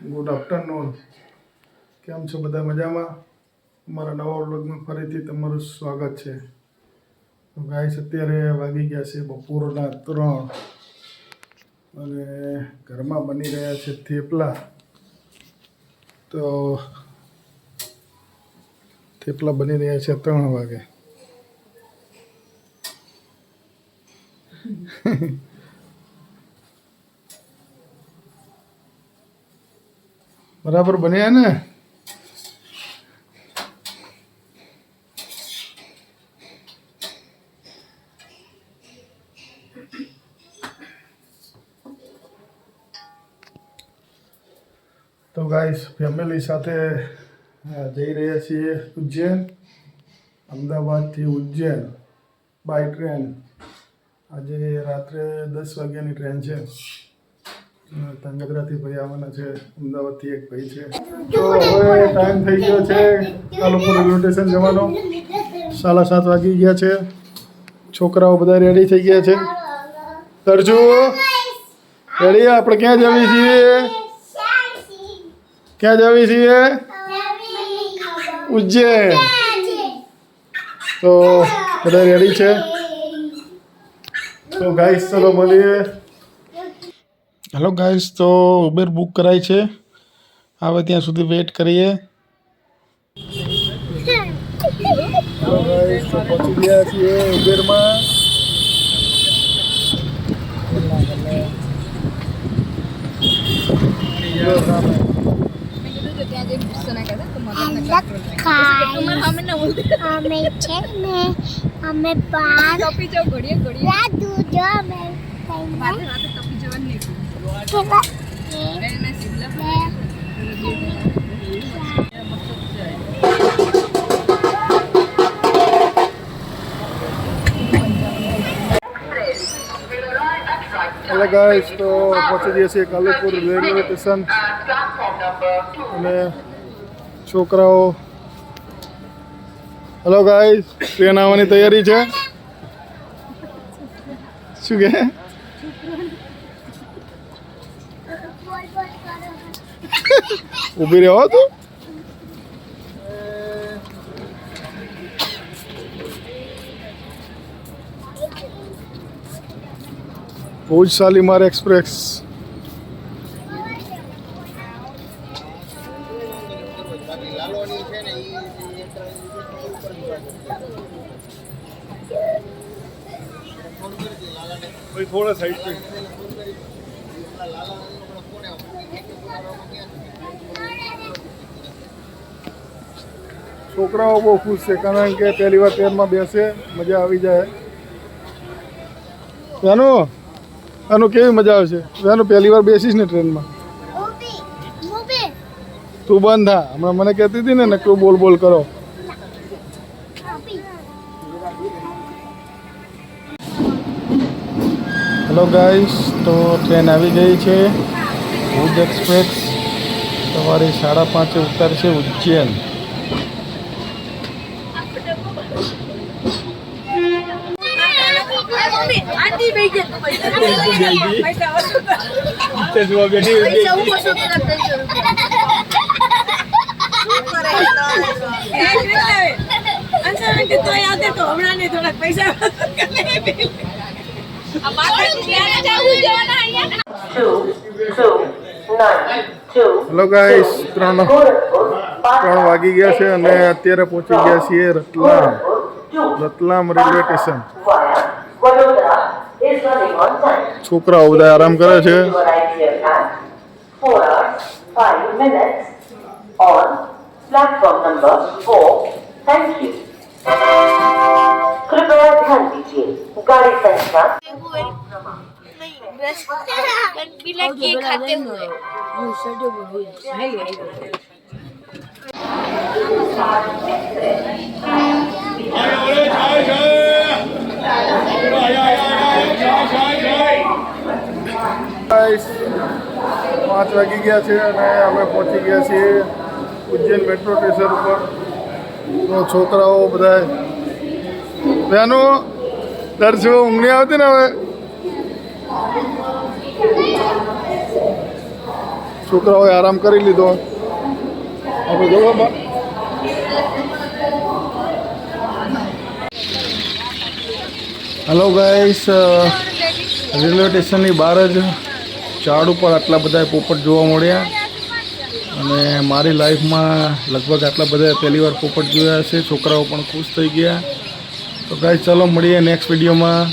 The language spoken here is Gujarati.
Good afternoon. કેમ છો બધા? મજામાં? અમારા નવા વ્લોગમાં ફરીથી તમારું સ્વાગત છે. તો ગાઈસ, અત્યારે વાગી ગયા છે બપોરના 3 અને ઘરમાં બની રહ્યા છે થેપલા. તો થેપલા બની રહ્યા છે 3 વાગે. બરાબર બન્યા ને? તો ગાઈસ, ફેમિલી સાથે જઈ રહ્યા છીએ ઉજ્જૈન. અમદાવાદથી ઉજ્જૈન બાય ટ્રેન. આજે રાત્રે 10 વાગ્યાની ટ્રેન છે. ધંગધ્રાથી ભાઈ આવવાના છે, અમદાવાદથી એક ભાઈ છે. તો હવે ટાઈમ થઈ ગયો છે કાલુપુર રેલવે સ્ટેશન જવાનો. 7:30 વાગી ગયા છે. છોકરાઓ બધા રેડી થઈ ગયા છે. તરજુ રેડી? આપણે ક્યાં જવી છીએ? ક્યાં જવી છીએ? ઉજ્જૈન. તો બધા રેડી છે. તો ગાઈસ, ચલો મળીએ. હેલો ગાઈસ, તો ઉબેર બુક કરાઈ છે. આવે ત્યાં સુધી વેઇટ કરીએ. હેલો ગાઈસ, તો પહોંચી ગયા છીએ ઉબેરમાં. અમે બાર ટપી જાવ ઘડીએ દૂધ જો અમે રાતે ટપી જવાની હેલો ગાઈસ, તો પહોંચી ગયા છીએ કાલુપુર રેલવે સ્ટેશન. અને છોકરાઓ, હેલો ગાઈસ, ટ્રેન આવવાની તૈયારી છે. શું કે? ઊભી રહો તું. ભુજ શાલીમાર એક્સપ્રેસ. થોડા સાઈડ पे. છોકરાઓ બહુ ખુશ છે, કારણ કે પહેલી વાર ટ્રેનમાં બેસે, મજા આવી જાય. એનું કેવી મજા આવશે? એનું પહેલી વાર બેસીશ ને ટ્રેનમાં. તું બંધ થા. હમણાં મને કહેતી હતી ને નકરું બોલ કરો. હેલો ગાઈસ, તો ટ્રેન આવી ગઈ છે. ભુજ એક્સપ્રેસ સવારે 5:30 ઉતરશે ઉજ્જૈન. હેલો ગાઈસ, 3 વાગી ગયા છે અને અત્યારે પહોંચી ગયા છીએ રતલામ રેલવે સ્ટેશન. છોકરાઓ બધા આરામ કરે છે. बिना केक खाते हुए ગાઈસ, 5 વાગી ગયા છે અને અમે પહોંચી ગયા છીએ ઉજ્જૈન મેટ્રો સ્ટેશન ઉપર. તો છોકરાઓ બધા બહેનો દર્શો ઊંઘ નહીં આવતી ને હવે. છોકરાઓએ આરામ કરી લીધો. આપણે જોવા બા હલો ગાઈસ, રેલવે સ્ટેશનની બહાર જ ઝાડ ઉપર આટલા બધા પોપટ જોવા મળ્યા અને મારી લાઈફમાં લગભગ આટલા બધા પહેલી વાર પોપટ જોયા હશે. છોકરાઓ પણ ખુશ થઈ ગયા. તો ગાઈસ ચલો મળીએ નેક્સ્ટ વિડીયોમાં.